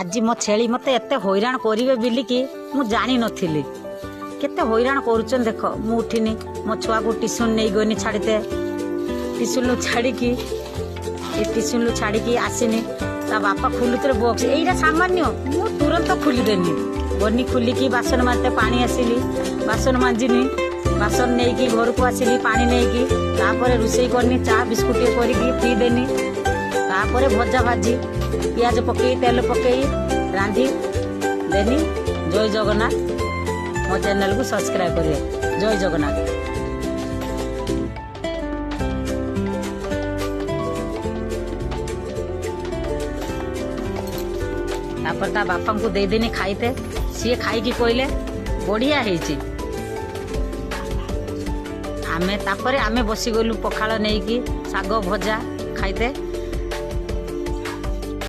आज मो छेली मते एते हैरान करिवे बिलिकी मु जानी नथिली केते हैरान करूचन देख मु उठिनी मो छुआ को टिस्यून नहीं गनी छाड़ते टिस्यून छाड़ी छाड़ी आसीनी ता बापा खुलुते बॉक्स एटा सामान्य मु तुरंत खुलीदेनी गनी खुलिकी बासन मारते पानी आसिली बासन मांजिनी बासन नहीं की घर को आसिली पानी नहीं की तापर रुसई करनी चा बिस्कुट करके पी देनी तापर भजा भाजी पियाज पकई तेल पकई रांधी देनी। जय जगन्नाथ मो चैनल को सब्सक्राइब करिए। जय जगन्नाथ। तापर ता बापा को दे देनी खाईते सी खाई की कहले बढ़िया है आमे तापरे आमे बसी गलु पखाल नहीं की साग भजा खाईते।